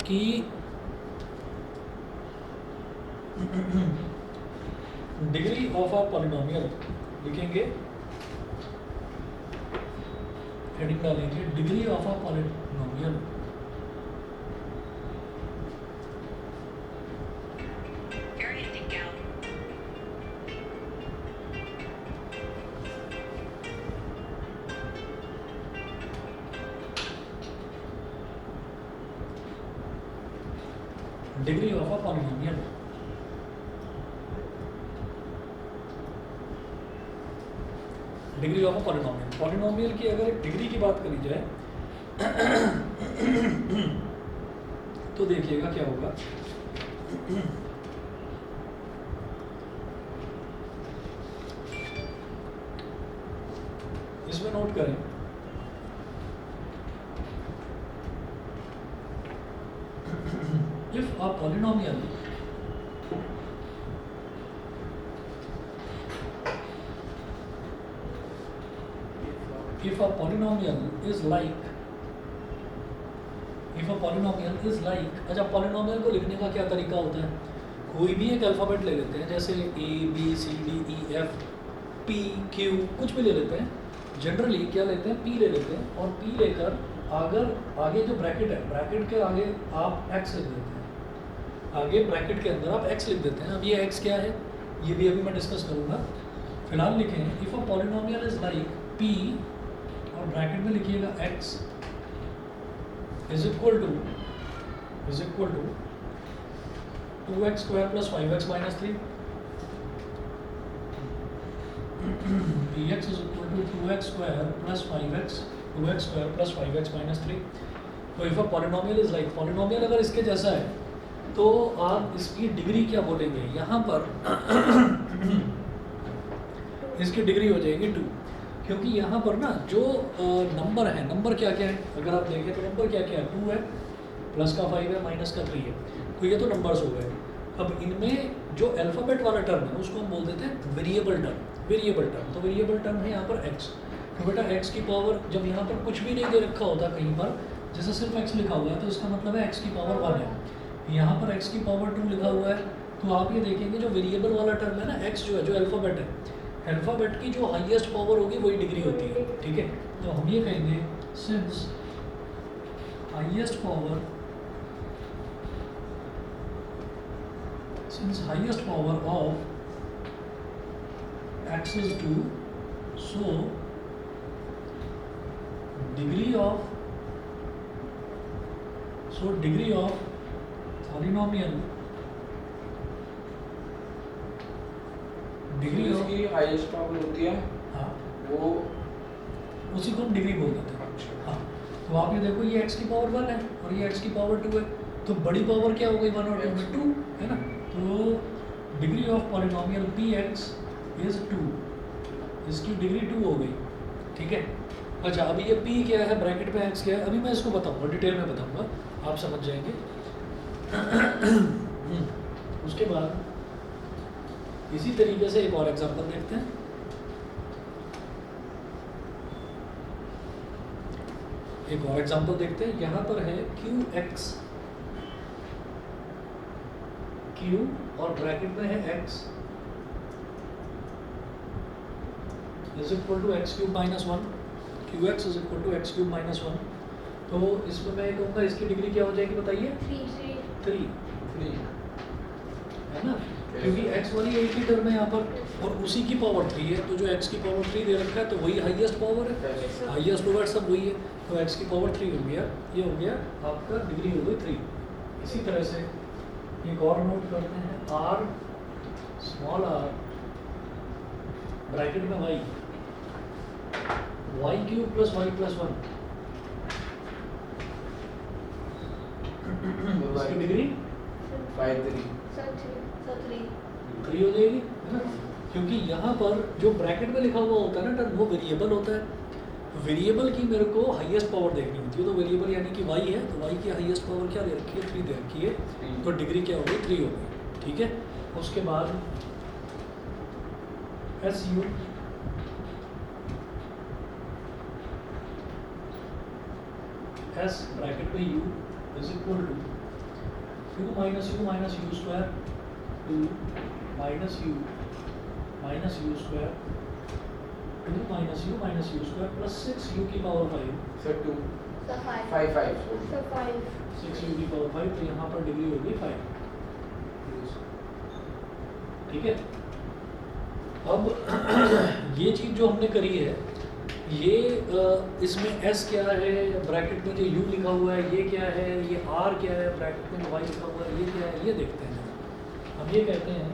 कि degree of a polynomial लिखेंगे, heading डालेंगे degree of a polynomial degree of a polynomial. Degree of a polynomial, polynomial की अगर degree की बात करी जाए तो देखिएगा क्या होगा। इसमें नोट करें if a polynomial अच्छा पॉलिनोमियल को लिखने का क्या तरीका होता है, कोई भी एक अल्फ़ाबेट ले लेते हैं, जैसे A B C D E F P Q कुछ भी ले लेते हैं। जनरली क्या लेते हैं, पी ले लेते हैं और पी लेकर अगर आगे जो ब्रैकेट है, ब्रैकेट के आगे आप एक्स लिख देते हैं, आगे ब्रैकेट के अंदर आप एक्स लिख देते हैं। अब ये एक्स क्या है ये भी अभी मैं डिस्कस करूँगा। फिलहाल लिखें if a polynomial is like P और ब्रैकेट में लिखिएगा X is equal to 2x square plus 5x minus 3 px is equal to 2x square plus 5x 2x square plus 5x minus 3। तो if a polynomial is like, polynomial अगर इसके जैसा है तो आप इसकी डिग्री क्या बोलेंगे, यहाँ पर इसकी डिग्री हो जाएगी 2, क्योंकि यहाँ पर ना जो नंबर है, नंबर क्या क्या है अगर आप देखें तो नंबर क्या क्या है, 2 है, प्लस का 5 है, माइनस का 3 है, तो ये तो नंबर्स हो गए। अब इनमें जो अल्फ़ाबेट वाला टर्म है उसको हम बोल देते हैं वेरिएबल टर्म। तो वेरिएबल टर्म है यहाँ पर x। तो बेटा x की पावर जब यहाँ पर कुछ भी नहीं दे रखा होता कहीं पर, जैसे सिर्फ x लिखा हुआ है तो इसका मतलब है x की पावर 1 है। यहाँ पर x की पावर 2 लिखा हुआ है, तो आप ये देखेंगे जो वेरिएबल वाला टर्म है ना, x जो है, जो अल्फ़ाबेट है, अल्फ़ाबेट की जो हाईएस्ट पावर होगी वही डिग्री होती है, ठीक है। तो हम ये कहेंगे since highest power of x is 2, so degree of polynomial, degree उसकी हाईएस्ट पावर होती है, हाँ वो उसी को हम डिग्री बोल देते हैं। अच्छा। हाँ तो आप ये देखो ये x की पावर 1 है और ये x की पावर 2 है, तो बड़ी पावर क्या हो गई 1 और 2 में 2 है ना। तो degree of polynomial px is 2, इसकी डिग्री 2 हो गई, ठीक है। अच्छा अभी ये p क्या है, ब्रैकेट में x क्या है, अभी मैं इसको बताऊंगा, डिटेल में बताऊंगा, आप समझ जाएंगे। उसके बाद इसी तरीके से एक और एग्जांपल देखते हैं। एक और एग्जांपल देखते हैं, यहाँ पर है q और ब्रैकेट में है x is equal to X cube minus 1, Q X is equal to X cube minus 1। तो इसमें मैं कहूँगा इसकी डिग्री क्या हो जाएगी बताइए, 3 है ना, क्योंकि x वाली एक ही टर्म है यहाँ पर और उसी की पावर 3 है, तो जो x की पावर 3 दे रखा है तो वही हाईएस्ट पावर है, हाईएस्ट पावर सब वही है, तो x की पावर 3 हो गया, ये हो गया आपका डिग्री हो गई 3। इसी तरह से एक और नोट करते हैं, r स्मॉल r ब्रैकेट में y cube plus y plus 1, इसकी डिग्री 3 हो जाएगी, है ना, क्योंकि यहाँ पर जो ब्रैकेट में लिखा हुआ होता है ना टर्म वो वेरिएबल होता है। वेरिएबल की मेरे को हाईएस्ट पावर देखनी होती है, तो वेरिएबल यानी कि y है, तो y की हाईएस्ट पावर क्या दे रखी है, 3 दे रखी है, तो डिग्री क्या हो गई 3 हो गई, ठीक है। उसके बाद SU S ब्रैकेट में U is equal to 2 minus u square 2 minus u square 2 minus u square plus 6 u की power 5 sir 2 So 5. 5 5 So 5. 6 u की पावर 5 तो यहाँ पर डिग्री होगी 5। ठीक है, अब ये चीज़ जो हमने करी है ये इसमें s क्या है, ब्रैकेट में जो u लिखा हुआ है ये क्या है, ये r क्या है, ब्रैकेट में y लिखा हुआ है ये क्या है, ये देखते हैं। हम ये कहते हैं,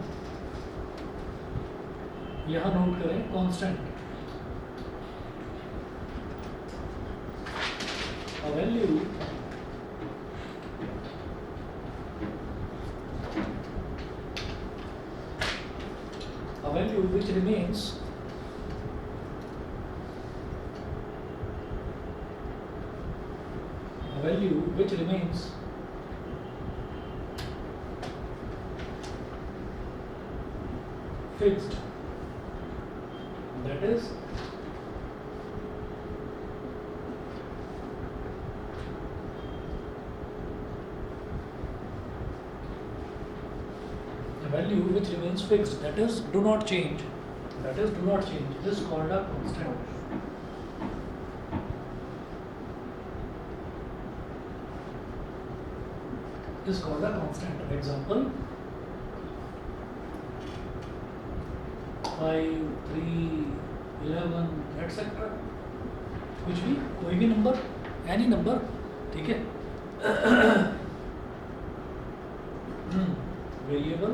यहाँ नोट करें constant, a value which remains fixed, that is a value which remains fixed, that is do not change, this is called a constant. This is called a constant. Example 5 3 11 etc. कुछ भी, कोई भी number, any number, ठीक है। Variable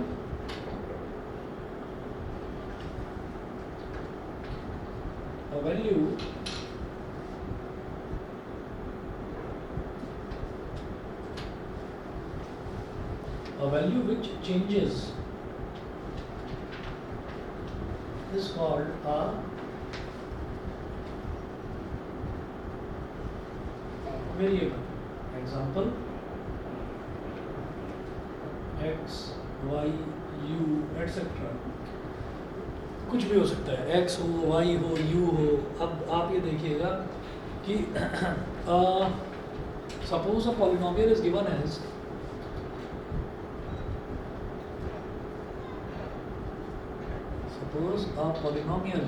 a value which changes is called a variable. Example x y u etc. कुछ भी हो सकता है, x हो, y हो, u हो। अब आप ये देखिएगा कि suppose a polynomial is given as suppose a polynomial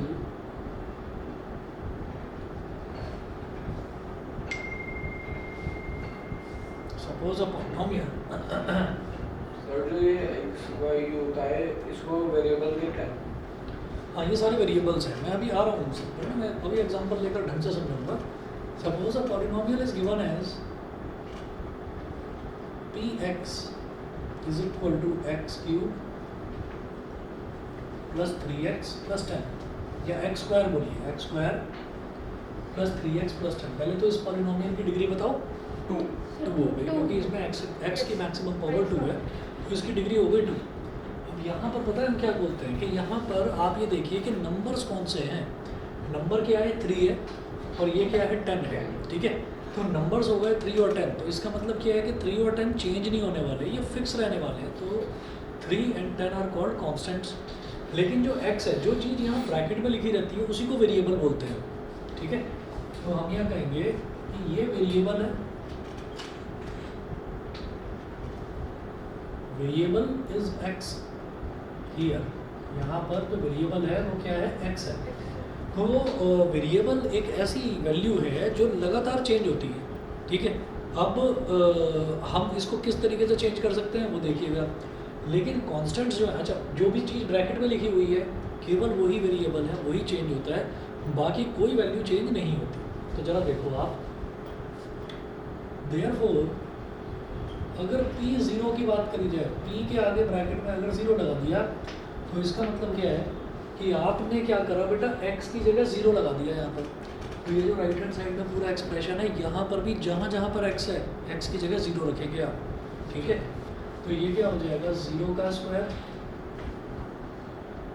sir जो ये x y u होता है इसको वेरिएबल कहते हैं। हाँ, ये सारे वेरिएबल्स हैं, मैं अभी आ रहा हूँ उनसे, पर मैं अभी एग्जांपल लेकर ढंग से समझाऊंगा। Suppose a polynomial is given as px is equal to x cube plus 3x plus 10, या x स्क्वायर बोलिए, x square plus 3x plus 10। पहले तो इस पॉलिनोमियल की डिग्री बताओ, 2 हो गई, क्योंकि इसमें x की मैक्सिमम पावर 2 है, तो इसकी डिग्री हो गई 2। अब यहाँ पर पता है हम क्या बोलते हैं कि यहाँ पर आप ये देखिए कि नंबर्स कौन से हैं। नंबर क्या है, 3 है, और ये क्या है, 10 है, ठीक है। तो नंबर्स हो गए 3 और 10, तो इसका मतलब क्या है कि 3 और 10 चेंज नहीं होने वाले, ये फिक्स रहने वाले हैं। तो 3 and 10 आर कॉल्ड कॉन्स्टेंट्स। लेकिन जो x है, जो चीज़ यहाँ ब्रैकेट में लिखी रहती है, उसी को वेरिएबल बोलते हैं, ठीक है। तो हम यहाँ कहेंगे कि ये वेरिएबल है, वेरिएबल इज x हियर, यहाँ पर जो वेरिएबल है वो क्या है, x है। तो वेरिएबल एक ऐसी वैल्यू है जो लगातार चेंज होती है, ठीक है। अब हम इसको किस तरीके से चेंज कर सकते हैं वो देखिएगा। लेकिन कॉन्स्टेंट्स जो है, अच्छा, जो भी चीज़ ब्रैकेट में लिखी हुई है केवल वही वेरिएबल है, वही चेंज होता है, बाकी कोई वैल्यू चेंज नहीं होती। तो ज़रा देखो आप, देयरफॉर अगर p 0 की बात करी जाए, p के आगे ब्रैकेट में अगर 0 लगा दिया, तो इसका मतलब क्या है कि आपने क्या करा बेटा, x की जगह 0 लगा दिया यहाँ पर। तो ये जो राइट हैंड साइड में पूरा एक्सप्रेशन है, यहाँ पर भी जहाँ जहाँ पर x है, x की जगह 0 रखेंगे आप, ठीक है। तो ये क्या हो जाएगा, 0 का स्क्वायर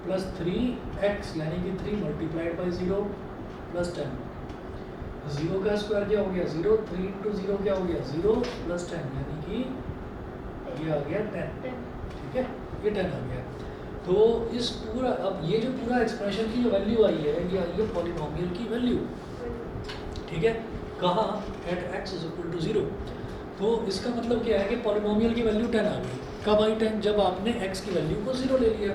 प्लस 3x यानी कि 3 मल्टीप्लाइड बाई 0 प्लस 10। 0 का स्क्वायर क्या हो गया, 0, 3 इंटू 0 क्या हो गया, 0 प्लस 10 यानी कि ये आ गया 10, ठीक है, ये 10 आ गया। तो इस पूरा, अब ये जो पूरा एक्सप्रेशन की जो वैल्यू आई है, ये आई है पॉलिनोमियल की वैल्यू, ठीक है। कहाँ, at x is equal to 0। तो इसका मतलब क्या है कि पॉलिनोमियल की वैल्यू 10 आ गई। कब आई 10? जब आपने x की वैल्यू को 0 ले लिया।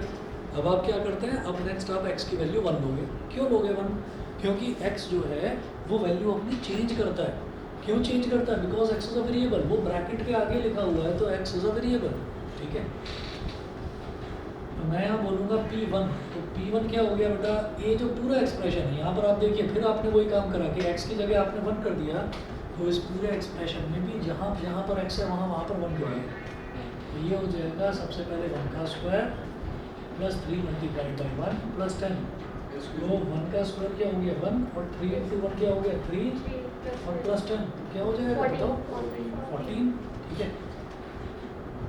अब आप क्या करते हैं, अब नेक्स्ट आप x की वैल्यू 1 लोगे। क्यों लोगे 1? क्योंकि x जो है वो वैल्यू अपनी चेंज करता है। क्यों चेंज करता है? Because x is a variable. वो ब्रैकेट के आगे लिखा हुआ है तो x इज़ अ वेरिएबल। ठीक है, तो मैं यहाँ बोलूँगा P1। तो P1 क्या हो गया बेटा? ये जो पूरा एक्सप्रेशन है यहाँ पर आप देखिए, फिर आपने वही काम करा कि x की जगह आपने 1 कर दिया, तो इस पूरे एक्सप्रेशन में भी जहाँ जहाँ पर x है वहाँ पर 1 कर दिया। तो ये हो जाएगा सबसे पहले 1 का square plus 3 multiplied by 1 plus 10। तो 1 का स्क्वायर क्या हो गया 1, और 3 इंटू 1 क्या हो गया 3, और प्लस 10 क्या हो जाएगा बताओ 14। ठीक है,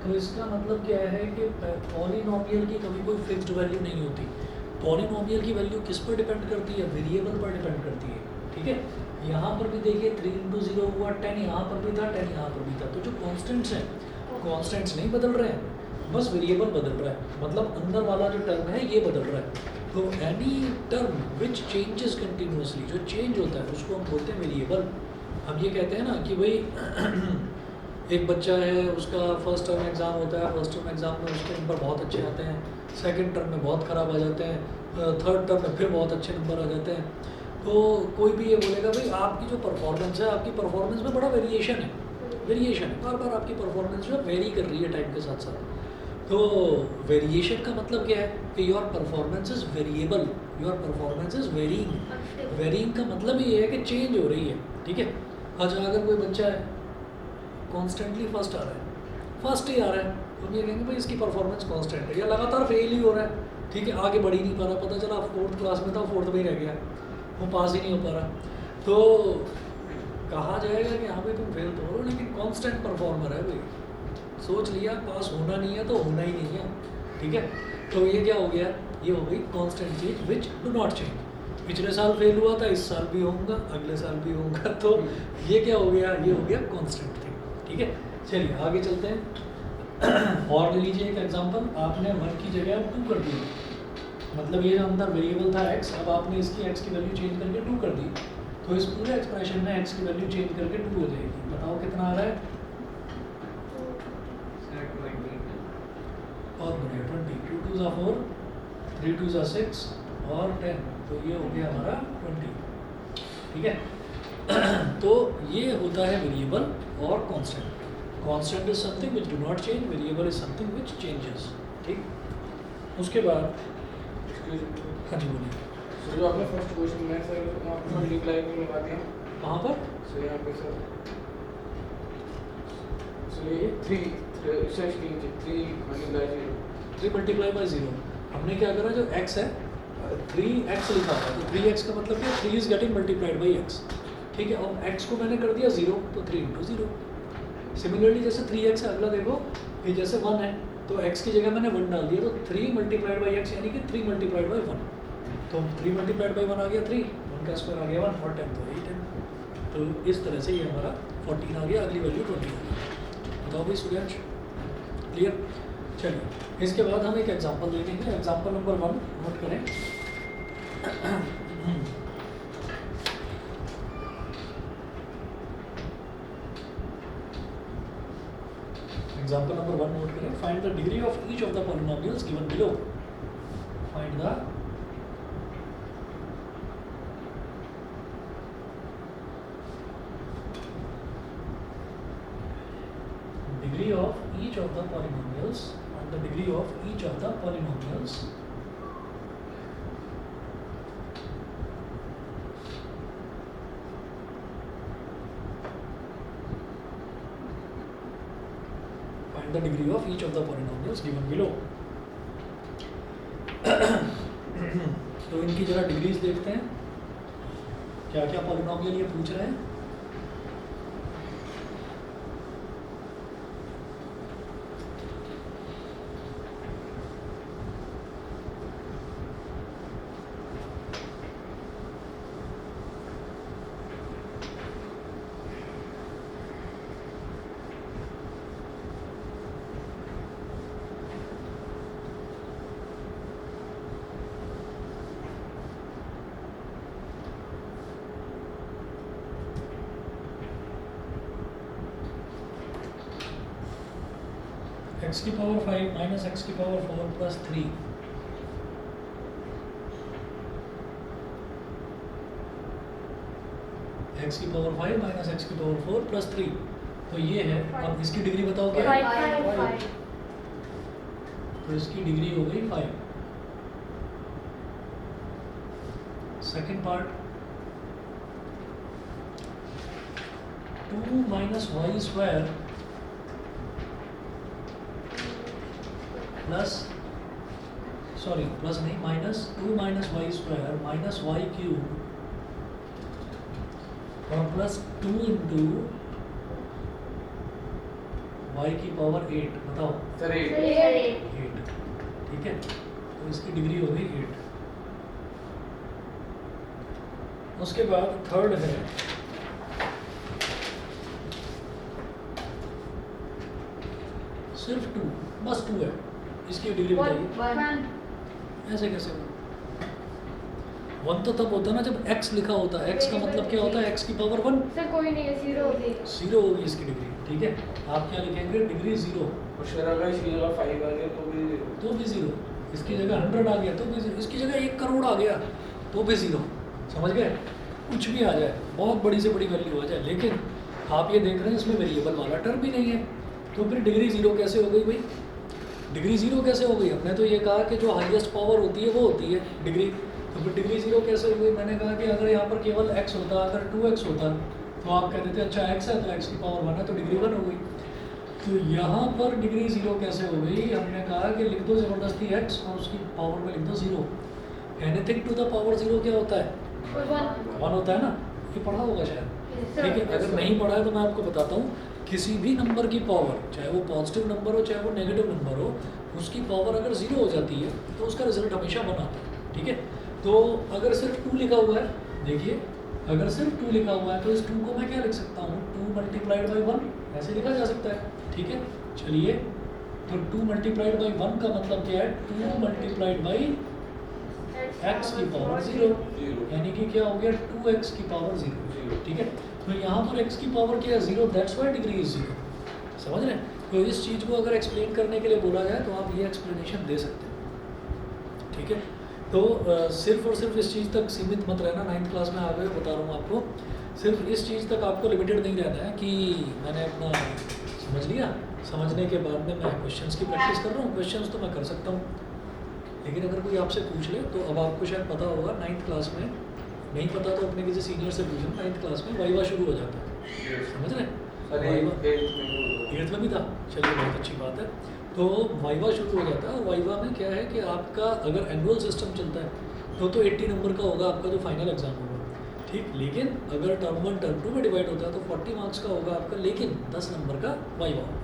तो इसका मतलब क्या है कि पॉलिनोमियल की कभी कोई फिक्स्ड वैल्यू नहीं होती। पॉलिनोमियल की वैल्यू किस पर डिपेंड करती है? वेरिएबल पर डिपेंड करती है। ठीक है, यहाँ पर भी देखिए 3 इंटू 0 हुआ 10, यहाँ पर भी था 10, यहाँ पर भी था। तो जो कॉन्स्टेंट्स हैं, कॉन्स्टेंट्स नहीं बदल रहे हैं, बस वेरिएबल बदल रहा है। मतलब अंदर वाला जो टर्म है ये बदल रहा है। तो any term which changes continuously, जो चेंज होता है उसको हम बोलते हैं वेरिएबल। हम ये कहते हैं ना कि भाई एक बच्चा है, उसका फर्स्ट टर्म एग्ज़ाम होता है, फर्स्ट टर्म एग्ज़ाम में उसके नंबर बहुत अच्छे आते हैं, सेकंड टर्म में बहुत ख़राब आ जाते हैं, थर्ड टर्म में फिर बहुत अच्छे नंबर आ जाते हैं। तो कोई भी ये बोलेगा भाई आपकी जो परफॉर्मेंस है, आपकी परफॉर्मेंस में बड़ा वेरिएशन है, वेरिएशन है, बार बार आपकी परफॉर्मेंस जो है वेरी कर रही है टाइम के साथ साथ। तो वेरिएशन का मतलब क्या है कि your performance is variable, your performance is varying. Varying का मतलब ये है कि चेंज हो रही है। ठीक है, अच्छा अगर कोई बच्चा है कॉन्स्टेंटली फर्स्ट आ रहा है, फर्स्ट ही आ रहा है, तो हम ये कहेंगे भाई इसकी परफॉर्मेंस कांस्टेंट है, या लगातार फेल ही हो रहा है। ठीक है, आगे बढ़ ही नहीं पा रहा, पता चला फोर्थ क्लास में था, फोर्थ में ही रह गया, वो पास ही नहीं हो पा रहा। तो कहा जाएगा कि हाँ भाई तुम फेल तो हो, लेकिन कांस्टेंट परफॉर्मर है भाई, सोच लिया पास होना नहीं है तो होना ही नहीं है। ठीक है, तो ये क्या हो गया, ये हो गई constant change which do not change. पिछले साल फेल हुआ था, इस साल भी होऊंगा, अगले साल भी होऊंगा, तो ये क्या हो गया, ये हो गया कांस्टेंट थिंग। ठीक है, चलिए आगे चलते हैं। और ले लीजिए एक एग्जांपल, आपने 1 की जगह 2 कर दी, मतलब ये जो अंदर वेरिएबल था x, अब आपने इसकी x की वैल्यू चेंज करके 2 कर दी, तो इस पूरे एक्सप्रेशन में x की वैल्यू चेंज करके 2 हो जाएगी। बताओ कितना आ रहा है? बहुत बढ़िया, 20, 2 2 ज़ा 4, 3 2 ज़ा 6 और 10, तो ये हो गया हमारा 20। ठीक है, तो ये होता है वेरिएबल और constant. Constant is something which do not change, variable is something which changes. ठीक, उसके बाद हाँ जी बोलिए। सर जो आपने फर्स्ट क्वेश्चन में सर आपने मल्टीप्लाई में लगा दिया, कहाँ पर? सर यहाँ पे सर ये 3 मल्टीप्लाई बाई 0। हमने क्या करा, जो x है 3x लिखा था, तो 3x का मतलब क्या, 3 is getting multiplied by x। ठीक है, अब x को मैंने कर दिया 0, तो 3 इंटू 0। सिमिलरली जैसे 3x है, अगला देखो ये जैसे 1 है, तो x की जगह मैंने 1 डाल दिया, तो 3 मल्टीप्लाइड बाई x यानी कि 3 मल्टीप्लाइड बाई 1। तो 3 मल्टीप्लाइड बाई 1 आ गया 3, 1 का स्क्वायर आ गया 1, और 10 तो 8 है। तो इस तरह से ये हमारा 14 आ गया, अगली वैल्यू 20 आ गई। बताओ भाई सूर्यांश, क्लियर? चलिए इसके बाद हम एक एग्जांपल देखेंगे। एग्जांपल नंबर 1 नोट करें। एग्जांपल नंबर 1 नोट करें। Find the degree of each of the polynomials given below. Find the degree of each of the polynomials, and the degree of each of the polynomials find the degree of each of the polynomials given below। तो इनकी जरा degrees देखते हैं, क्या क्या polynomial ये पूछ रहे हैं। एक्स की पावर 5 माइनस एक्स की पावर 4 प्लस 3, एक्स की पावर 5 माइनस एक्स की पावर 4 प्लस 3, तो ये है। अब इसकी डिग्री बताओ क्या है? 5 तो इसकी डिग्री हो गई 5। Second part 2 minus y square plus plus नहीं minus 2 minus y square minus y cube और प्लस 2 इंटू वाई की पावर 8। बताओ सर 8 8, ठीक है। तो इसकी डिग्री हो गई 8। उसके बाद थर्ड है सिर्फ 2, बस 2 है। इसकी डिग्री बताइए। ऐसे कैसे होगा? 1 तो तब होता है ना जब x लिखा होता है। x का मतलब क्या होता है? x की पावर 1। सर कोई नहीं है, 0 होगी। 0 होगी इसकी डिग्री, ठीक है। आप क्या लिखेंगे? डिग्री 0। और सर अगर इसकी जगह 5 आ गया तो भी तो भी 0। इसकी जगह 100 आ गया तो भी 0। इसकी जगह 1 करोड़ आ गया तो भी 0। समझ गए? कुछ भी आ जाए, बहुत बड़ी से बड़ी वैल्यू आ जाए, लेकिन आप ये देख रहे हैं इसमें वेरिएबल वाला टर्म भी नहीं है, तो फिर डिग्री 0 कैसे हो गई भाई? डिग्री 0 कैसे हो गई? हमने तो ये कहा कि जो हाईएस्ट पावर होती है वो होती है डिग्री, तो फिर डिग्री 0 कैसे हो गई? मैंने कहा कि अगर यहाँ पर केवल x होता, अगर 2x होता तो आप कहते थे अच्छा x है तो x की पावर 1 है तो डिग्री 1 हो गई। तो यहाँ पर डिग्री 0 कैसे हो गई? हमने कहा कि लिख दो ज़बरदस्ती x और उसकी पावर में लिख दो 0। एनीथिंग टू द पावर 0 क्या होता है? 1 होता है ना। ये पढ़ा होगा शायद, ठीक है। अगर नहीं पढ़ा है तो मैं आपको बताता हूँ। किसी भी नंबर की पावर, चाहे वो पॉजिटिव नंबर हो चाहे वो नेगेटिव नंबर हो, उसकी पावर अगर 0 हो जाती है तो उसका रिजल्ट हमेशा 1 आता है, ठीक है। तो अगर सिर्फ 2 लिखा हुआ है, देखिए अगर सिर्फ 2 लिखा हुआ है तो इस 2 को मैं क्या लिख सकता हूँ? 2 मल्टीप्लाइड बाई 1 ऐसे लिखा जा सकता है, ठीक है। चलिए, तो 2 मल्टीप्लाइड बाई 1 का मतलब क्या है? 2 मल्टीप्लाइड बाई x की पावर 0, यानी कि क्या हो गया? 2x की पावर 0, ठीक है। तो यहाँ पर x की पावर क्या है? 0, दैट्स व्हाई डिग्री इज 0। समझ रहे हैं? तो इस चीज़ को अगर एक्सप्लेन करने के लिए बोला जाए तो आप ये एक्सप्लेनेशन दे सकते हैं, ठीक है। तो सिर्फ और सिर्फ इस चीज़ तक सीमित मत रहना। 9th क्लास में आ गए, बता रहा हूँ आपको, सिर्फ इस चीज़ तक आपको लिमिटेड नहीं रहना है कि मैंने अपना समझ लिया, समझने के बाद में मैं क्वेश्चंस की प्रैक्टिस कर रहा हूँ। क्वेश्चंस तो मैं कर सकता हूँ, लेकिन अगर कोई आपसे पूछ ले तो अब आपको शायद पता होगा 9th क्लास में, नहीं पता तो अपने किसी सीनियर से पूछना। 9th क्लास में वाइवा शुरू हो जाता है, समझ रहे हैं? वाइवा 8th में भी था, चलिए बहुत अच्छी बात है। तो वाइवा शुरू हो जाता है, और वाइवा में क्या है कि आपका अगर एनुअल सिस्टम चलता है तो 80 नंबर का होगा आपका जो फाइनल एग्जाम होगा, ठीक। लेकिन अगर टर्म 1 टर्म 2 में डिवाइड होता है तो 40 मार्क्स का होगा आपका, लेकिन 10 नंबर का वाइवा होगा,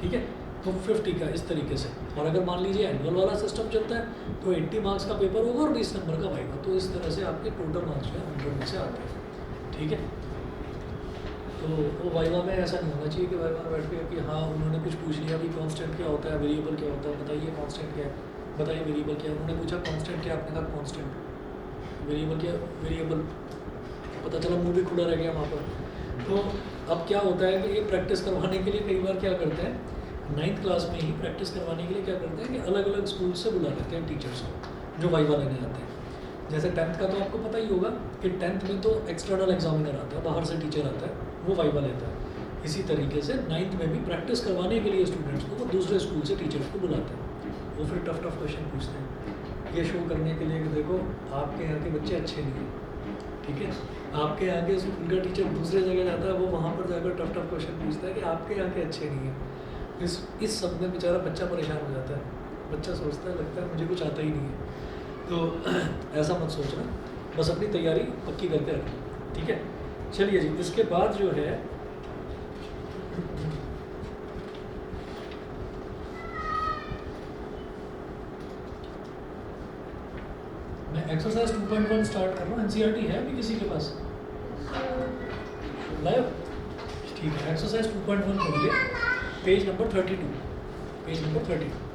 ठीक है। तो 50 का इस तरीके से। और अगर मान लीजिए एनुअल वाला सिस्टम चलता है तो 80 मार्क्स का पेपर होगा और 20 नंबर का वाइवा। तो इस तरह से आपके टोटल मार्क्स जो है 100 में से आते हैं, ठीक है। तो वो वाइवा में ऐसा नहीं होना चाहिए कि वाइवा में बैठ के कि हाँ उन्होंने कुछ पूछ लिया कि कांस्टेंट क्या होता है, वेरिएबल क्या होता है, बताइए कांस्टेंट क्या है, बताइए वेरिएबल क्या है। उन्होंने पूछा कांस्टेंट क्या, आपने कहा कांस्टेंट, वेरिएबल क्या, वेरिएबल, पता चला मुंह भी खुला रह गया वहाँ पर। तो अब क्या होता है कि ये प्रैक्टिस करवाने के लिए कई बार क्या करते हैं, 9th क्लास में ही प्रैक्टिस करवाने के लिए क्या करते हैं कि अलग अलग स्कूल से बुला लेते हैं टीचर्स को जो वाइवा लेने आते हैं। जैसे 10th का तो आपको पता ही होगा कि 10th में तो एक्सटर्नल एग्जामिनर आता है, बाहर से टीचर आता है, वो वाइवा लेता है। इसी तरीके से 9th में भी प्रैक्टिस करवाने के लिए स्टूडेंट्स को वो दूसरे स्कूल से टीचर्स को बुलाते हैं। वो फिर टफ क्वेश्चन पूछते हैं, ये शो करने के लिए कि देखो आपके यहाँ के बच्चे अच्छे नहीं हैं, ठीक है। आपके यहाँ के स्कूल का टीचर दूसरे जगह जाता है, वो वहाँ पर जाकर टफ क्वेश्चन पूछता है कि आपके यहाँ के अच्छे नहीं हैं। इस सब में बेचारा बच्चा परेशान हो जाता है। बच्चा सोचता है, लगता है मुझे कुछ आता ही नहीं है। तो ऐसा मत सोचना, बस अपनी तैयारी पक्की करके रखना, ठीक है। चलिए जी, इसके बाद जो है मैं एक्सरसाइज 2.1 स्टार्ट कर रहा हूँ। एनसीईआरटी है अभी किसी के पास लाइव? ठीक है, एक्सरसाइज 2.1 खोलिए, पेज नंबर 32, पेज नंबर 32।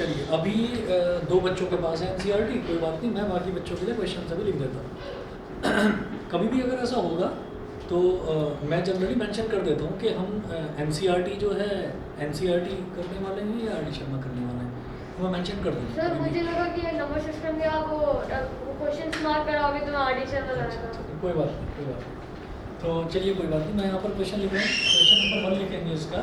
चलिए अभी 2 बच्चों के पास है एनसीईआरटी, कोई बात नहीं, मैं बाकी बच्चों के लिए क्वेश्चन अभी लिख देता हूँ। कभी भी अगर ऐसा होगा तो मैं जनरली मेंशन कर देता हूँ कि हम एनसीईआरटी जो है एनसीईआरटी करने वाले हैं या आर डी शर्मा करने वाले हैं, तो मैं मेंशन कर दूँगा। सर मुझे लगा कि ये नंबर सिस्टम में आप वो क्वेश्चंस मार्क कराओगे तो मैं आडिशन में लगाऊंगा। कोई बात नहीं, कोई बात नहीं। तो चलिए कोई बात नहीं, मैं यहाँ पर क्वेश्चन लिख रहा हूँ। क्वेश्चन नंबर 1 लिखेंगे इसका।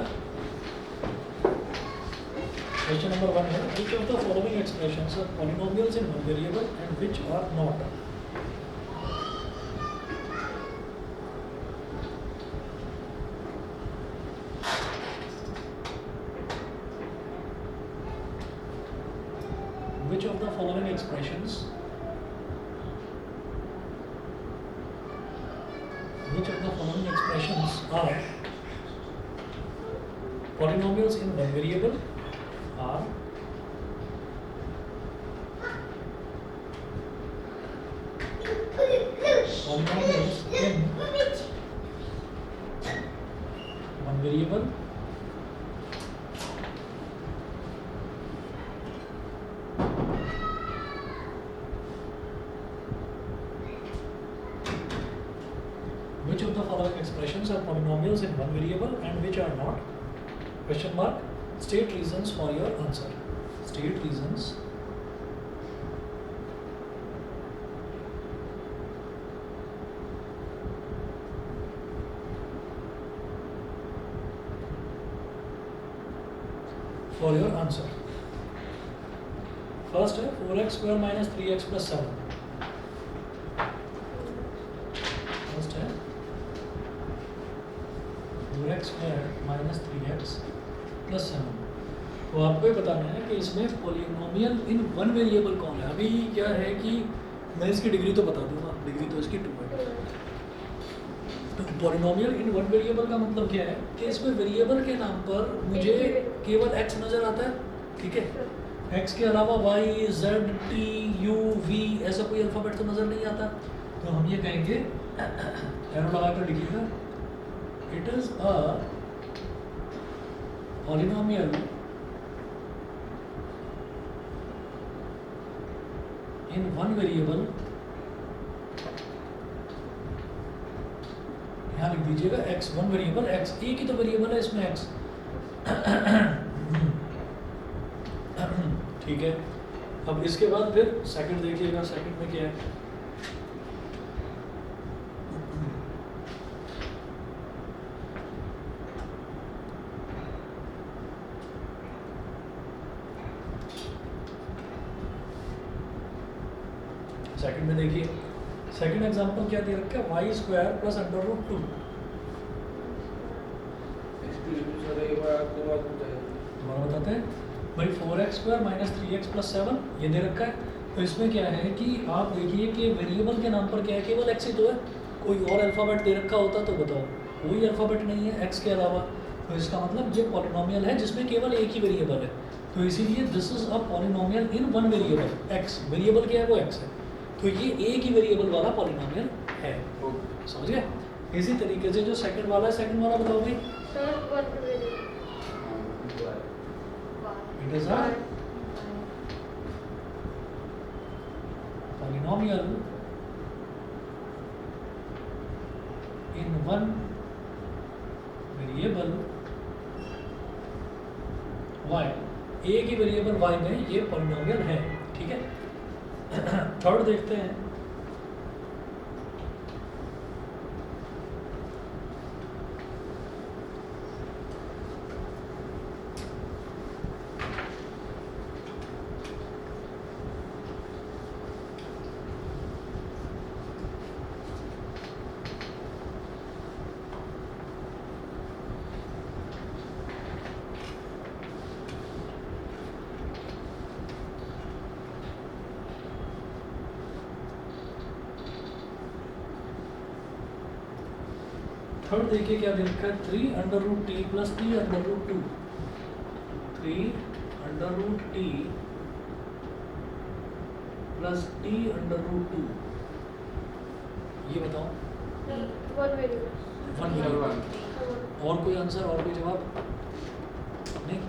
क्वेश्चन नंबर 1 है which of the following expressions are polynomials in one variable and which are not. Which of the following expressions are polynomials in one variable are polynomials in one variable which of the following expressions are polynomials in one variable and which are not? Question mark. State reasons for your answer. State reasons for your answer. First है 4x square minus 3x plus 7. First है 4x square minus 3x plus 7. तो आपको ये बताना है कि इसमें polynomial इन one variable कौन है। अभी क्या है कि मैं इसकी डिग्री तो बता दूंगा, डिग्री तो इसकी 2 है। तो पॉलिनोमियल इन वन वेरिएबल का मतलब क्या है कि इसमें वेरिएबल के नाम पर मुझे केवल x नज़र आता है, ठीक है। x के अलावा y, z, t, u, v ऐसा कोई अल्फ़ाबेट तो नज़र नहीं आता। तो हम ये कहेंगे, एरो लगाकर लिखिएगा, it is a polynomial in one variable, यहाँ लिख दीजिएगा x, वन वेरिएबल x, एक ही तो वेरिएबल है इसमें x, ठीक है। अब इसके बाद फिर सेकंड देखिएगा, सेकंड में क्या है। सेकंड में देखिए, सेकंड एग्जांपल क्या दे रखा है, Y square plus under root 2। दोबारा बताते हैं भाई, 4x square minus 3x plus 7 ये दे रखा है। तो इसमें क्या है कि आप देखिए कि वेरिएबल के नाम पर क्या है, केवल x ही तो है। कोई और अल्फ़ाबेट दे रखा होता तो बताओ, कोई अल्फ़ाबेट नहीं है x के अलावा। तो इसका मतलब ये पॉलिनोमियल है जिसमें केवल एक ही वेरिएबल है। तो इसीलिए this is a polynomial in one variable, x variable क्या है, वो x है। तो ये एक ही वेरिएबल वाला पॉलिनोमियल है, समझ गए। इसी तरीके से जो सेकंड वाला है, सेकंड वाला बताओ भाई। It is a polynomial in one variable y, एक ही वेरिएबल y में ये पॉलिनोमियल है, ठीक है। थर्ड देखते हैं, थर्ड देखिए क्या दे रखा है, 3 under root T plus 3 under root 2, 3 under root T plus T under root 2। ये बताओ, वन वेरिएबल। और कोई आंसर, और कोई जवाब नहीं?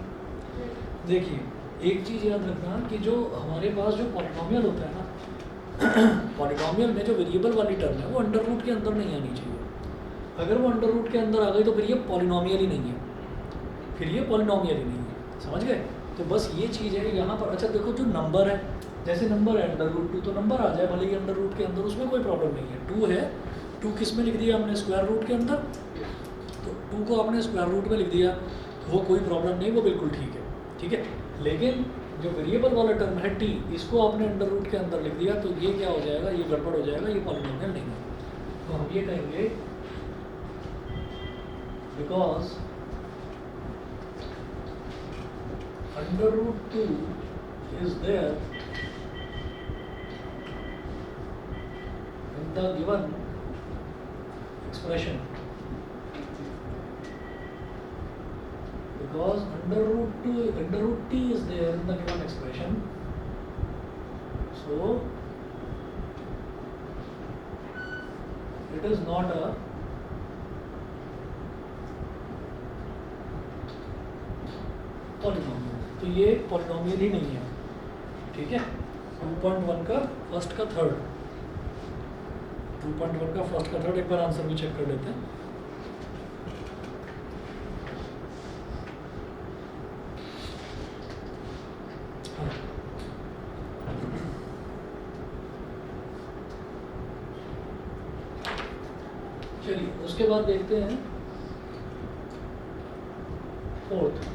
देखिए एक चीज़ याद रखना कि जो हमारे पास जो पॉलिनोमियल होता है ना, पॉलिनोमियल में जो वेरिएबल वाली टर्म है वो अंडर रूट के अंदर नहीं आनी चाहिए। अगर वो अंडर रूट के अंदर आ गई तो फिर ये पॉलिनोमियल ही नहीं है, फिर ये पॉलिनोमियल ही नहीं है, समझ गए? तो बस ये चीज़ है कि यहाँ पर अच्छा देखो जो नंबर है, जैसे नंबर है अंडर रूट 2 तो नंबर आ जाए भले ही अंडर रूट के अंदर, उसमें कोई प्रॉब्लम नहीं है। 2 है, 2 किस में लिख दिया हमने? स्क्वायर रूट के अंदर, तो 2 को आपने स्क्वायर रूट में लिख दिया, वो कोई प्रॉब्लम नहीं, वो बिल्कुल ठीक है, ठीक है। लेकिन जो वेरिएबल वाला टर्म है t, इसको आपने अंडर रूट के अंदर लिख दिया तो ये क्या हो जाएगा? ये गड़बड़ हो जाएगा, ये पॉलिनोमियल नहीं है। तो हम ये कहेंगे because under root 2 is there in the given expression, because under root t is there in the given expression, so it is not a polynomial. तो ये पॉलिनोमियल ही नहीं है, ठीक है। 2.1 का फर्स्ट का थर्ड, 2.1 का फर्स्ट का थर्ड, एक बार आंसर भी चेक कर लेते हैं। हाँ। चलिए उसके बाद देखते हैं फोर्थ।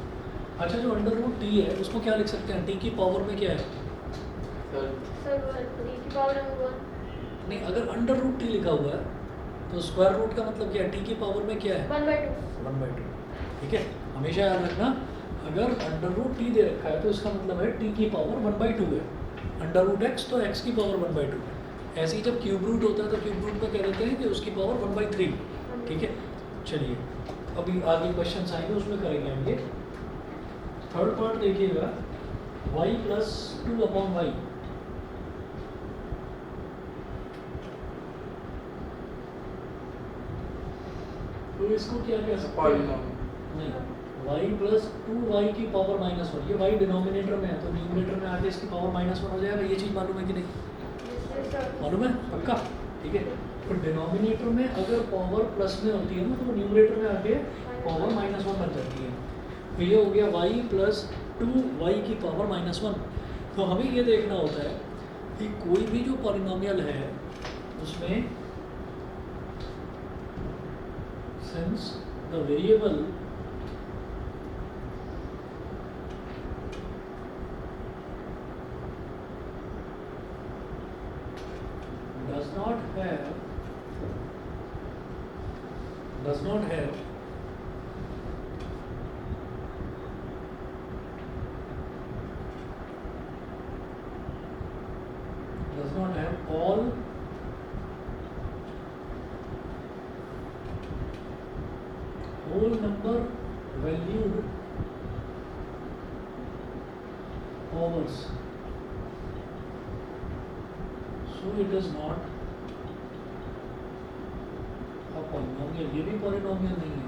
अच्छा जो अंडर रूट टी है उसको क्या लिख सकते हैं? टी की पावर में क्या है? नहीं, अगर अंडर रूट टी लिखा हुआ है तो स्क्वायर रूट का मतलब क्या है? टी की पावर में क्या है? 1/2, ठीक है। हमेशा याद रखना, अगर अंडर रूट टी दे रखा है तो इसका मतलब है टी की पावर 1/2 है। अंडर रूट एक्स तो एक्स की पावर 1/2 है। ऐसे ही जब क्यूब रूट होता है तो क्यूब रूट में कह देते हैं कि उसकी पावर 1/3, ठीक है। चलिए अभी आगे क्वेश्चन आएंगे उसमें करेंगे हम ये। थर्ड पार्ट देखिएगा, y + 2/y, तो इसको क्या कह सकते हैं? नहीं, y + 2y की पावर -1, ये y डिनोमिनेटर में है तो न्यूमरेटर में आके इसकी पावर -1 हो जाएगा। ये चीज़ मालूम है कि नहीं? मालूम है पक्का, ठीक है। तो डिनोमिनेटर में अगर पावर प्लस में होती है ना तो न्यूमरेटर में आके पावर -1 बन जाती है। तो ये हो गया y + 2y की पावर -1। तो हमें ये देखना होता है कि कोई भी जो पॉलिनोमियल है उसमें since the variable does not have all whole number valued powers, so it is not a polynomial। ये भी पॉलिनोमियल नहीं है।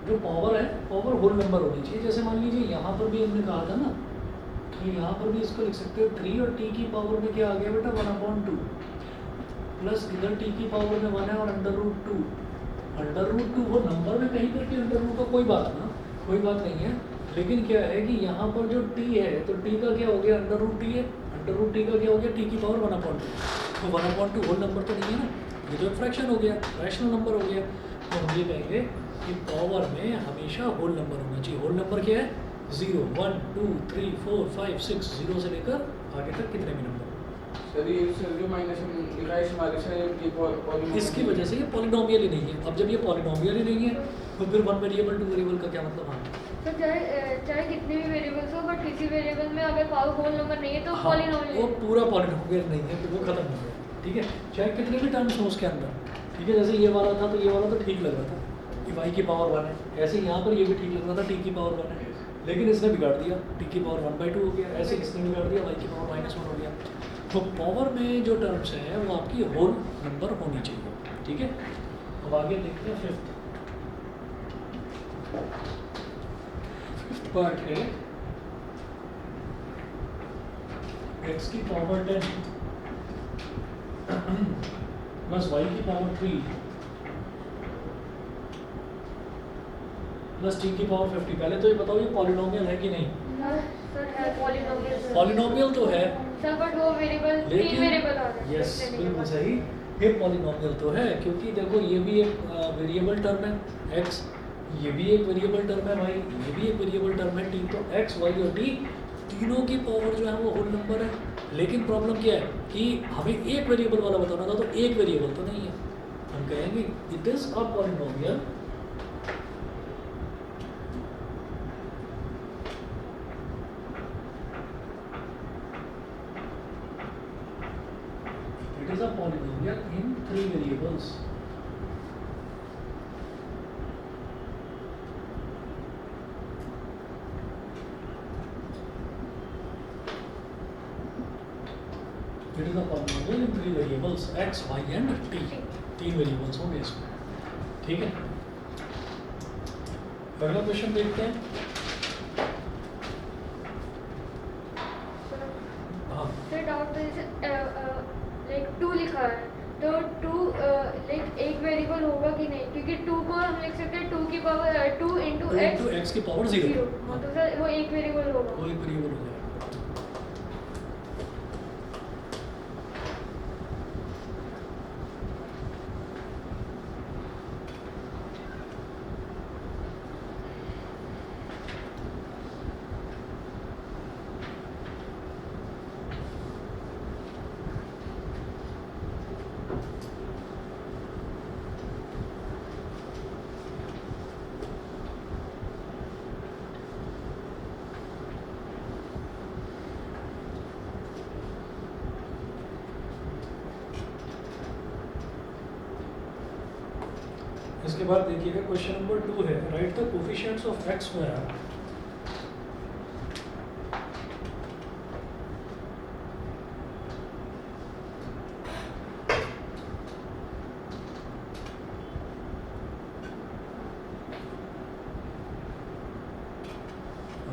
जो पावर है, पावर होल नंबर होनी चाहिए। जैसे मान लीजिए यहाँ पर भी हमने कहा था ना कि यहाँ पर भी इसको लिख सकते हो 3 और t की पावर में क्या आ गया बेटा? 1/2 प्लस इधर t की पावर में 1 है और अंडर रूट 2। अंडर रूट 2 वो नंबर में कहीं पर भी अंडर रूट का कोई बात नहीं है। लेकिन क्या है कि यहाँ पर जो t है तो t का क्या हो गया? अंडर रूट t है। अंडर रूट t का क्या हो गया? t की पावर 1/2। तो 1/2 होल नंबर तो नहीं है ना, ये तो एक फ्रैक्शन हो गया, रैशनल नंबर हो गया। तो हम ये कहेंगे कि पावर में हमेशा होल नंबर होना चाहिए। होल नंबर क्या है? 0, 1, 2, 3, 4, 5, 6, 0 से लेकर आगे तक कितने भी नंबर। सर ये जो माइनस लिखा है हमारे से ये पॉलिनोमियल, इसकी वजह से ये पॉलिनोमियल ही नहीं है। अब जब ये पॉलिनोमियल ही नहीं है तो फिर 1 वेरिएबल 2 वेरिएबल का क्या मतलब? हाँ तो चाहे कितने भी वेरिएबल्स हो बट किसी वेरिएबल में अगर पावर होल नंबर नहीं है तो हाँ, पॉलिनोमियल वो पूरा पॉलिनोमियल नहीं है, तो वो खत्म हो गया, ठीक है। चाहे कितने भी टर्म्स हो उसके अंदर, ठीक है। जैसे ये वाला था तो ये वाला तो ठीक लग रहा था कि y की पावर 1 है, ऐसे यहाँ पर ये भी ठीक लग रहा था t की पावर 1 है, लेकिन इसने बिगाड़ दिया, t की पावर 1/2 हो गया। ऐसे इसने बिगाड़ दिया, y की पावर -1 हो गया। तो पावर में जो टर्म्स हैं वो आपकी होल नंबर होनी चाहिए, ठीक है। अब आगे देखते हैं फिफ्थ बट है x की पावर 10 प्लस y की पावर 3 प्लस t की पावर 50। पहले तो ये बताओ ये पॉलिनोमियल है कि नहीं? सर है पॉलिनोमियल सर। पॉलिनोमियल तो है, सर बट वो वेरिएबल तीन लेकिन वेरिएबल आ रहे हैं। यस बिल्कुल सही, ये पॉलिनोमियल तो है क्योंकि देखो ये भी एक वेरिएबल टर्म है x, ये भी एक वेरिएबल टर्म है y, ये भी एक वेरिएबल टर्म है t, तो x y और t तीनों की पावर जो है वो होल नंबर है। लेकिन प्रॉब्लम क्या है कि हमें एक वेरिएबल वाला बताना था, तो एक वेरिएबल तो नहीं है, हम कहेंगे it is a polynomial is a polynomial in 3 variables. It is a polynomial in 3 variables x, y and t. 3 variables होंगे इसमें, ठीक है। अगला क्वेश्चन देखते हैं। हाँ सर डाउट लाइक 2 लिखा है तो 2 लाइक एक वेरिएबल होगा कि नहीं, क्योंकि 2 को हम लिख सकते हैं 2 की पावर 2 इंटू x की पावर 0। हाँ तो सर वो एक वेरिएबल होगा। वो एक वेरिएबल हो जाएगा। इसके बाद देखिएगा क्वेश्चन नंबर 2 है, right the coefficients of x square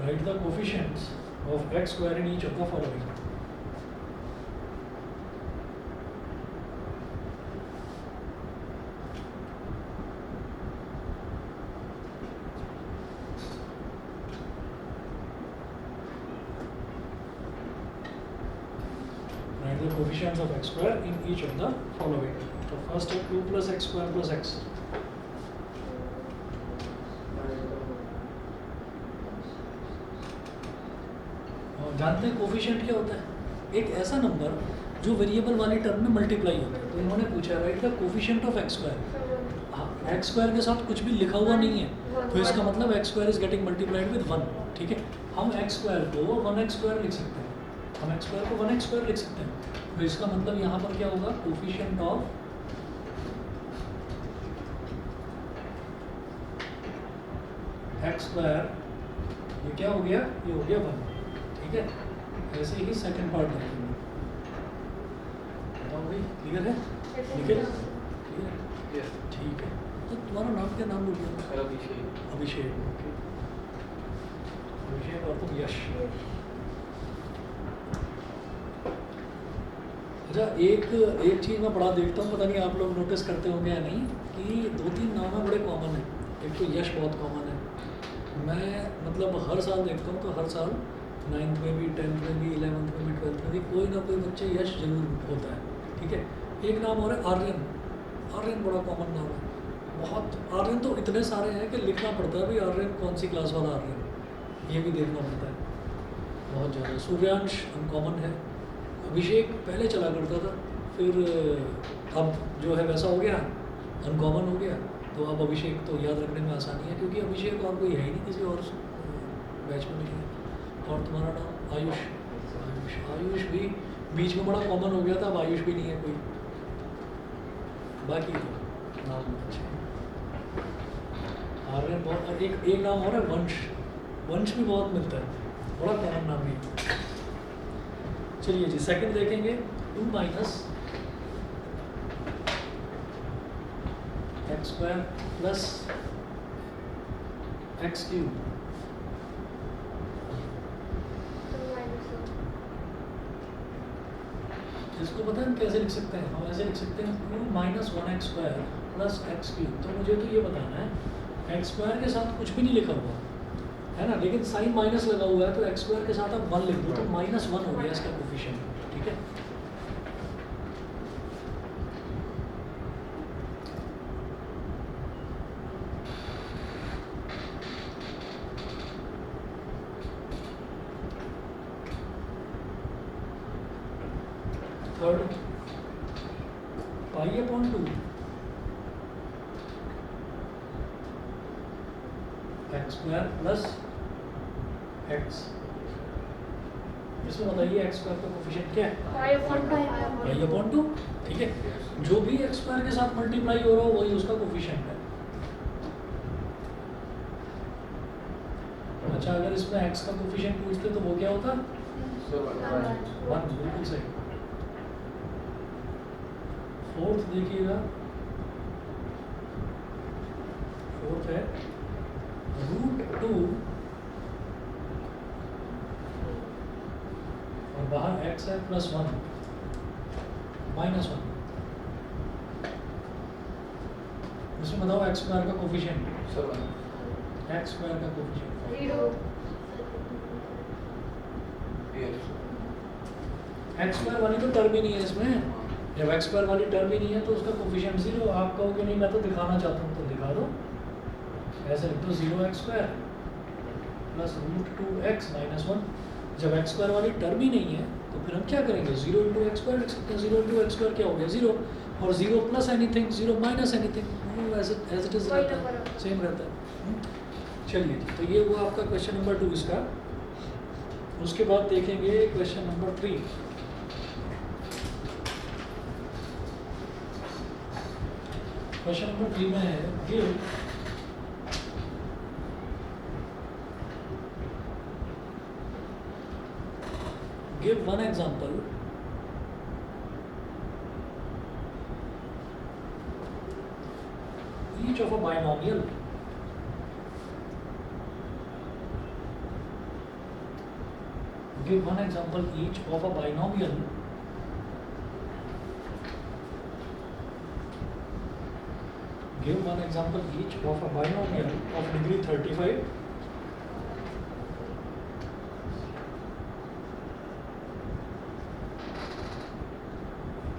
write the coefficients of x square in each of the following. Write the coefficients of x square in each of the following. So first है 2 plus x square plus x. और जानते हैं coefficient क्या होता है? एक ऐसा number जो वेरिएबल वाली टर्म में मल्टीप्लाई होता है। तो इन्होंने पूछा right the coefficient of x square. हाँ, x स्क्वायर के साथ कुछ भी लिखा हुआ नहीं है, तो इसका मतलब x square is getting multiplied with 1, ठीक है। हम x स्क्वायर को 1x स्क्वायर लिख सकते हैं, हम x स्क्वायर को 1x स्क्वायर लिख सकते हैं। तो इसका मतलब यहाँ पर क्या होगा, कोफिशिएंट ऑफ x स्क्वायर, ये क्या हो गया, ये हो गया 1, ठीक है। ऐसे ही सेकंड पार्ट देखेंगे, बताओ भाई क्लियर है, क्लियर है, ठीक है। तो तुम्हारा नाम क्या, नाम बोल दिया? अभिषेक। अभिषेक, ओके। अभिषेक और तुम यश। अच्छा एक चीज़ मैं पढ़ा देखता हूँ, पता नहीं आप लोग नोटिस करते होंगे या नहीं, कि 2-3 नाम है बड़े कॉमन है। एक तो यश बहुत कॉमन है, मैं मतलब हर साल देखता हूँ, तो हर साल 9th में भी, 10th में भी, 11th में भी, 12th में भी कोई ना कोई बच्चे यश जरूर होता है, ठीक है। एक नाम और है आर्यन। आर्यन बड़ा कॉमन नाम है, बहुत। आर्यन तो इतने सारे हैं कि लिखना पड़ता है भाई आर्यन कौन सी क्लास वाला आर्यन, ये भी देखना पड़ता है बहुत ज़्यादा। सूर्यांश अनकॉमन है। अभिषेक पहले चला करता था, फिर अब जो है वैसा हो गया, अनकॉमन हो गया, तो अब अभिषेक तो याद रखने में आसानी है, क्योंकि अभिषेक और कोई है ही नहीं किसी और बैच में नहीं है। और तुम्हारा नाम आयुष। आयुष, आयुष भी बीच में बड़ा कॉमन हो गया था, अब आयुष भी नहीं है कोई, बाकी तो नाम अच्छे हैं। आर्यन बहुत, एक नाम और है वंश। वंश भी बहुत मिलता है, बड़ा कॉमन नाम है। चलिए जी सेकंड देखेंगे, 2 minus x square plus x cube तो पता है हम कैसे लिख सकते हैं? हम ऐसे लिख सकते हैं 2 minus 1x square plus x cube. तो मुझे तो ये बताना है एक्स स्क्वायर के साथ कुछ भी नहीं लिखा हुआ है ना, लेकिन साइन माइनस लगा हुआ है, तो एक्स स्क्वायर के साथ आप 1 लिख दो तो -1 हो गया इसका कोफिशिएंट, ठीक है। Third pi upon 2 x square plus x. इसमें बताइए एक्स स्क्वायर का कोफिशिएंट क्या है? पाई अपॉन पाई अपॉन 2, ठीक है। जो भी एक्स स्क्वायर के साथ मल्टीप्लाई हो रहा हो वही उसका कोफिशिएंट है। अच्छा, अगर इसमें एक्स का कोफिशिएंट पूछते तो वो क्या होता? 1, बिल्कुल सही। फोर्थ देखिएगा, फोर्थ है √2 और बाहर x है +1 -1। इसमें बताओ x स्क्वायर का कोफिशिएंट, x स्क्वायर का कोफिशिएंट 0 x स्क्वायर वाली तो टर्म ही नहीं है इसमें। जब x स्क्वायर वाली टर्म ही नहीं है तो उसका कोफिशिएंट 0। आप कहोगे नहीं मैं तो दिखाना चाहता हूँ, तो दिखा दो। ऐसे लिख दो 0x स्क्वायर प्लस √2x -1। जब x स्क्वायर वाली टर्म ही नहीं है तो फिर हम क्या करेंगे? 0 × x स्क्वायर लिख सकते हैं। 0 × x स्क्वायर क्या हो गया? 0, और 0 plus anything 0 minus anything as it is रहता है, सेम रहता है। चलिए, तो ये हुआ आपका क्वेश्चन नंबर 2 इसका। उसके बाद देखेंगे क्वेश्चन नंबर 3। क्वेश्चन नंबर 3 में है give one example each of a binomial give one example each of a binomial give one example each of a binomial of degree 35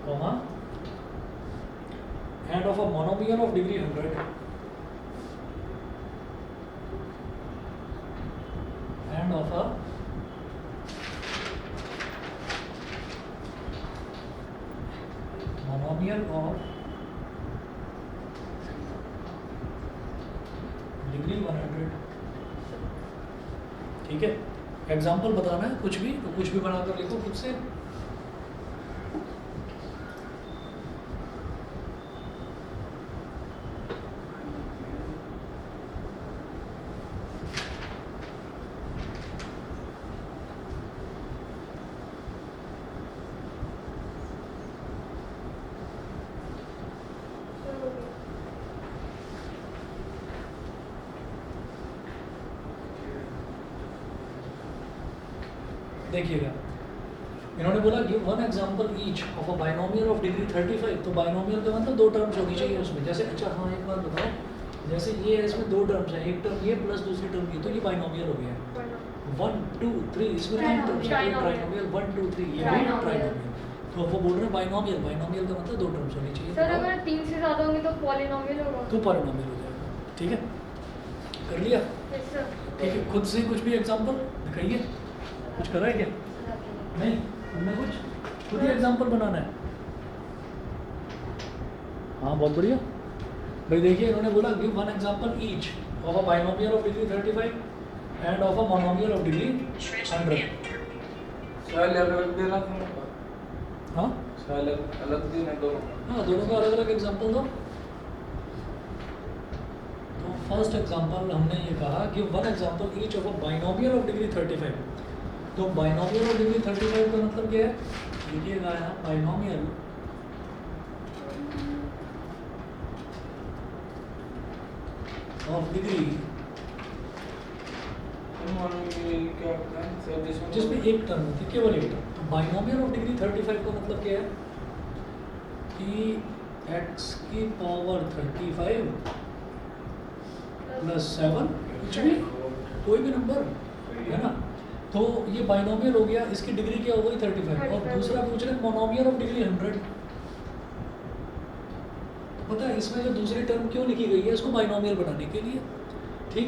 comma and of a monomial of degree 100 and of a monomial of degree 100। ठीक है, example बताना है कुछ भी, तो कुछ भी बनाकर लिखो खुद से। देखिएगा, इन्होंने बोला give one example each of a binomial of degree 35। तो बाइनोमियल का मतलब 2 टर्म्स होनी चाहिए उसमें। जैसे अच्छा हाँ, एक बात बताओ, जैसे ये है इसमें 2 टर्म्स हैं, एक टर्म ये प्लस दूसरी टर्म ये, तो ये बाइनोमियल हो गया। 1 2 3 इसमें 3 टर्म्स हैं, ट्राइनोमियल 1 2 3 ये भी ट्राइनोमियल। तो अब वो बोल रहे हैं बाइनोमियल, बाइनोमियल का मतलब 2 टर्म्स होनी चाहिए। सर अगर 3 से ज़्यादा होंगे तो पॉलिनोमियल होगा। तो पॉलिनोमियल हो जाएगा। ठीक है, कर लिया? Yes sir. ठीक है, खुद से कुछ भी एग्जांपल दिखाइए। कुछ करा है क्या? नहीं, हमें कुछ खुद ही एग्जांपल बनाना है। हाँ, बहुत बढ़िया भाई। देखिए, इन्होंने बोला give one example each of a binomial of degree 35 end of a monomial of degree 100। अलग देना था। हाँ, अलग देना दोनों। हाँ, दोनों का अलग अलग एग्जांपल दो। तो फर्स्ट एग्जांपल हमने ये कहा give one example each of a binomial of degree 35। तो बाइनोमियल ऑफ डिग्री 35 का मतलब क्या है? लिखिएगा यहाँ बाइनोमियल ऑफ डिग्री क्या होता है सर? जिसमें एक टर्म होती है, केवल एक टर्म। तो बाइनोमियल ऑफ डिग्री 35 का मतलब क्या है? कि x की पावर 35 प्लस 7 कुछ भी कोई भी नंबर है ना। तो ये बाइनोमियल हो गया, इसकी डिग्री क्या हो गई 35 और दूसरा पूछ रहे हैं मोनोमियल ऑफ डिग्री 100। पता है इसमें जो दूसरी टर्म क्यों लिखी गई है, इसको बाइनोमियल बनाने के लिए। ठीक,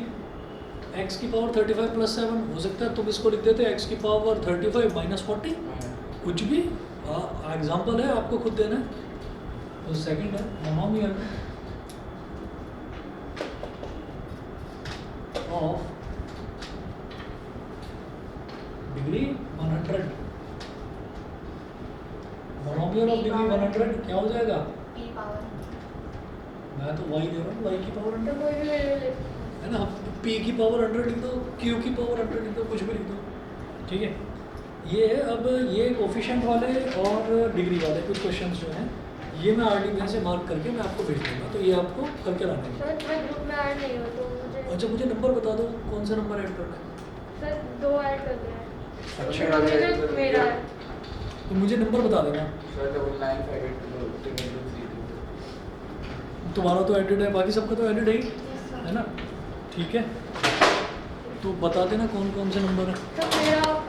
x की पावर 35 प्लस 7 हो सकता है तुम इसको लिख देते x की पावर 35 माइनस 40 कुछ भी। एग्जाम्पल है, आपको खुद देना है। तो सेकंड है monomial of degree 100। Monomial of degree 100 क्या हो जाएगा? p पावर मैं तो y दे रहा हूँ, y की पावर 100 तो कोई भी वैल्यू ले है ना। p की पावर 100 लिख दो, q की पावर 100 लिख दो, कुछ भी लिख दो। ठीक है, ये है। अब ये कोफिशिएंट वाले और डिग्री वाले कुछ क्वेश्चंस जो हैं ये मैं RDBA से मार्क करके मैं आपको भेज दूंगा, तो ये आपको करके लाने हैं। सर मैं ग्रुप में ऐड नहीं हूँ तो मुझे अच्छा, मुझे नंबर बता दो, कौन सा नंबर ऐड करना है? सर 2 ऐड कर दिया है। अच्छा, मुझे मेरा है। तो मुझे नंबर बता देना। सर 9958 तुम्हारा तो एडिड है, बाकी सबका तो एडिड है ही, है ना। ठीक है, तो बता देना कौन कौन से नंबर है। तो मेरा